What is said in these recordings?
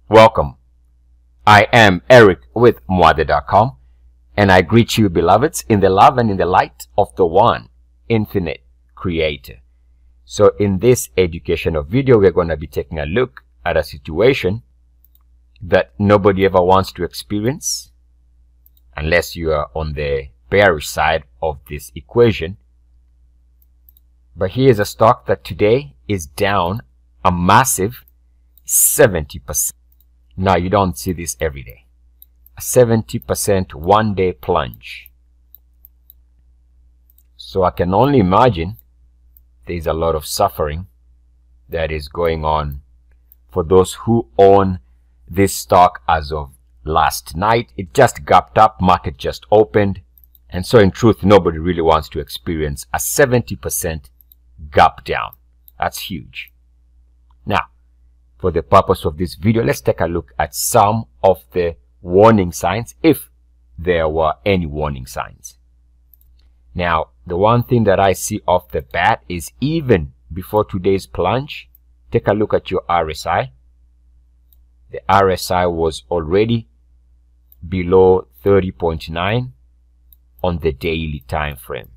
Welcome. I am Eric with Muathe.com, and I greet you, beloveds, in the love and in the light of the one infinite Creator. So in this educational video, we're going to be taking a look at a situation that nobody ever wants to experience unless you are on the bearish side of this equation. But here's a stock that today is down a massive 70%. Now, you don't see this every day. A 70% one-day plunge. So I can only imagine there's a lot of suffering that is going on for those who own this stock as of last night. It just gapped up, market just opened, and so in truth, nobody really wants to experience a 70% gap down. That's huge. Now, for the purpose of this video, let's take a look at some of the warning signs, if there were any warning signs. Now, the one thing that I see off the bat is even before today's plunge, take a look at your RSI. The RSI was already below 30.9 on the daily time frame.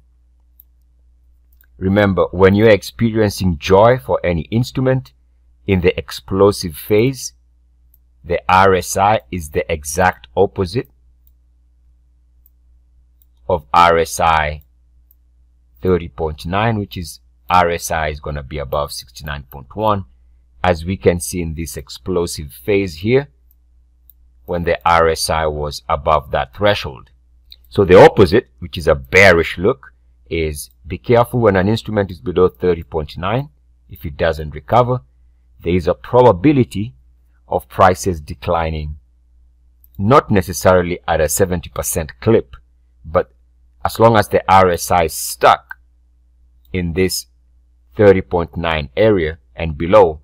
Remember, when you're experiencing joy for any instrument in the explosive phase, the RSI is the exact opposite of RSI 30.9, which is RSI is going to be above 69.1, as we can see in this explosive phase here, when the RSI was above that threshold. So the opposite, which is a bearish look, is be careful when an instrument is below 30.9. If it doesn't recover, there is a probability of prices declining, not necessarily at a 70% clip, but as long as the RSI is stuck in this 30.9 area and below,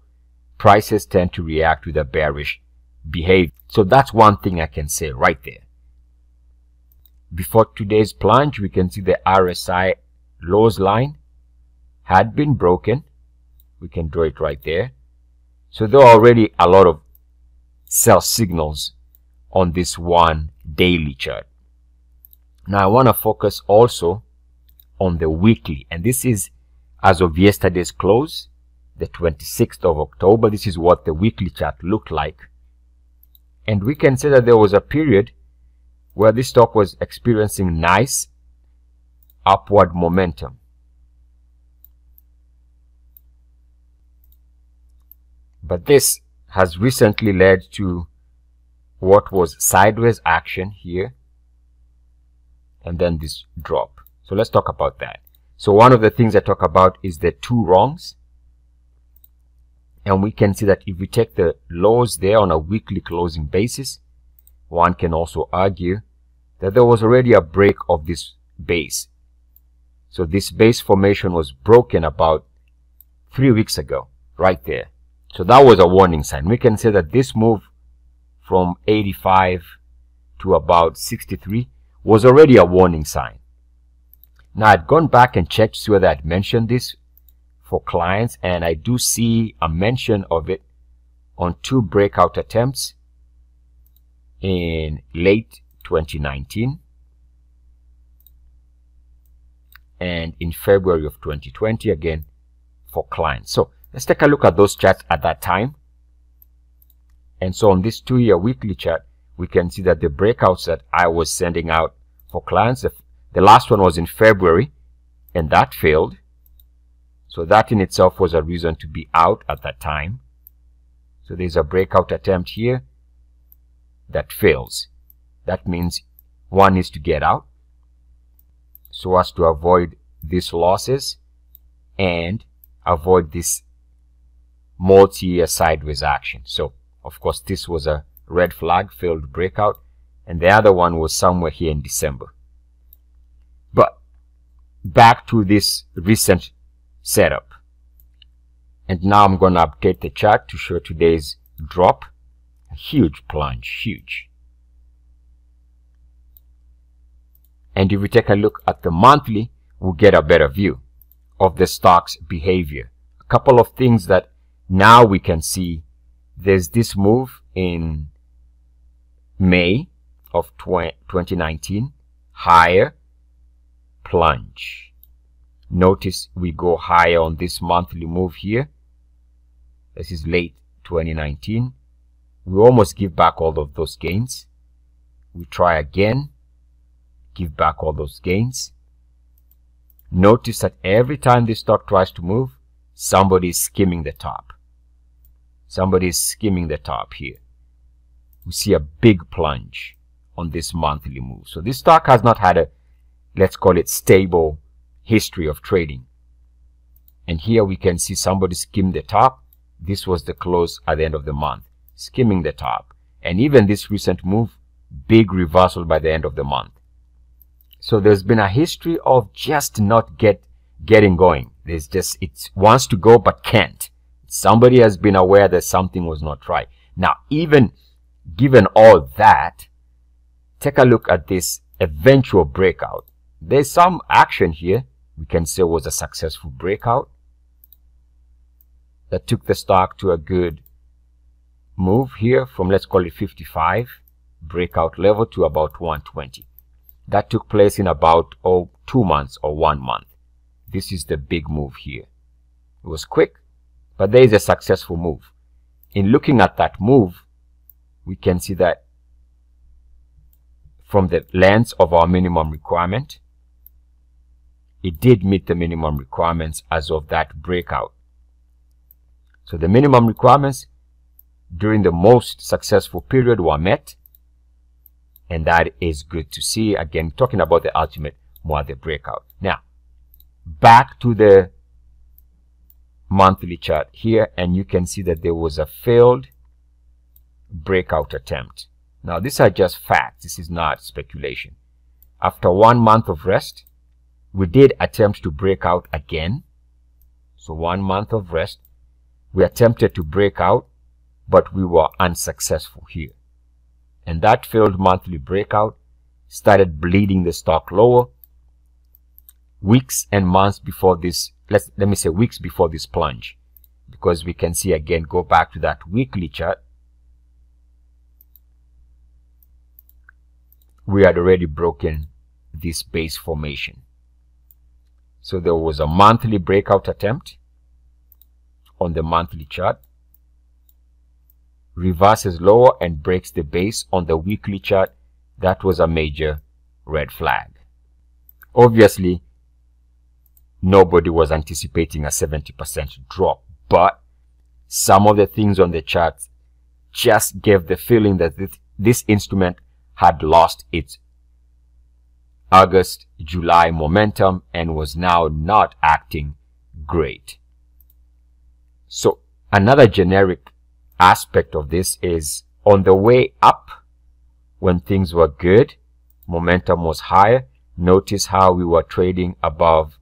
prices tend to react with a bearish behavior. So that's one thing I can say right there. Before today's plunge, we can see the RSI lows line had been broken. We can draw it right there. So there are already a lot of sell signals on this one daily chart. Now I want to focus also on the weekly, and this is as of yesterday's close, the 26th of October. This is what the weekly chart looked like. And we can say that there was a period where this stock was experiencing nice upward momentum. But this has recently led to what was sideways action here, and then this drop. So let's talk about that. So one of the things I talk about is the two wrongs. And we can see that if we take the lows there on a weekly closing basis, one can also argue that there was already a break of this base. So this base formation was broken about 3 weeks ago, right there. So that was a warning sign. We can say that this move from 85 to about 63 was already a warning sign. Now, I'd gone back and checked to see whether I'd mentioned this for clients, and I do see a mention of it on 2 breakout attempts in late 2019 and in February of 2020, again for clients. So let's take a look at those charts at that time. And so on this 2-year weekly chart, we can see that the breakouts that I was sending out for clients, the last one was in February, and that failed. So that in itself was a reason to be out at that time. So there's a breakout attempt here that fails. That means one needs to get out so as to avoid these losses and avoid this multi-year sideways action. So of course this was a red flag, failed breakout, and the other one was somewhere here in December. But back to this recent setup, and now I'm going to update the chart to show today's drop. A huge plunge, huge. And if we take a look at the monthly, we'll get a better view of the stock's behavior. A couple of things that now we can see. There's this move in May of 2019, higher, plunge. Notice we go higher on this monthly move here. This is late 2019. We almost give back all of those gains. We try again, give back all those gains. Notice that every time this stock tries to move, somebody is skimming the top. Somebody is skimming the top here. We see a big plunge on this monthly move. So this stock has not had a, let's call it, stable history of trading. And here we can see somebody skim the top. This was the close at the end of the month, skimming the top. And even this recent move, big reversal by the end of the month. So there's been a history of just not getting going. There's just, it wants to go but can't. Somebody has been aware that something was not right. Now, even given all that, take a look at this eventual breakout. There's some action here. We can say was a successful breakout that took the stock to a good move here from, let's call it 55 breakout level to about 120. That took place in about 2 months or 1 month. This is the big move here. It was quick, but there is a successful move. In looking at that move, we can see that from the lens of our minimum requirement, it did meet the minimum requirements as of that breakout. So the minimum requirements during the most successful period were met, and that is good to see. Again, talking about the ultimate Muathe breakout. Now, back to the monthly chart here, and you can see that there was a failed breakout attempt. Now, these are just facts. This is not speculation. After 1 month of rest, we did attempt to break out again. So 1 month of rest, we attempted to break out, but we were unsuccessful here. And that failed monthly breakout started bleeding the stock lower weeks and months before this, let me say weeks before this plunge, because we can see again, go back to that weekly chart, we had already broken this base formation. So there was a monthly breakout attempt on the monthly chart, reverses lower and breaks the base on the weekly chart. That was a major red flag. Obviously, nobody was anticipating a 70% drop, but some of the things on the charts just gave the feeling that this instrument had lost its August, July momentum and was now not acting great. So another generic aspect of this is on the way up, when things were good, momentum was higher. Notice how we were trading above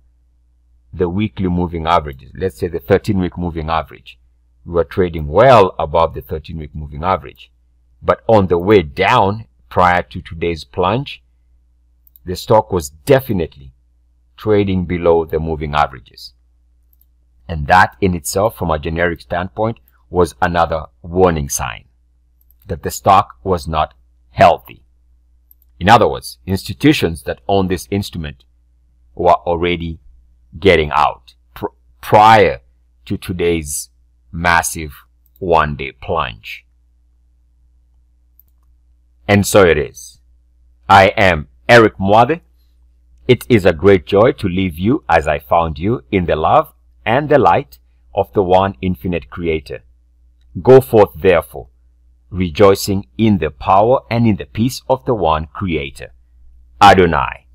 the weekly moving averages. Let's say the 13-week moving average. We were trading well above the 13-week moving average. But on the way down, prior to today's plunge, the stock was definitely trading below the moving averages. And that in itself, from a generic standpoint, was another warning sign that the stock was not healthy. In other words, institutions that own this instrument were already getting out prior to today's massive one-day plunge. And so it is. I am Eric Muathe. It is a great joy to leave you as I found you in the love and the light of the one infinite creator. Go forth therefore, rejoicing in the power and in the peace of the one creator. Adonai.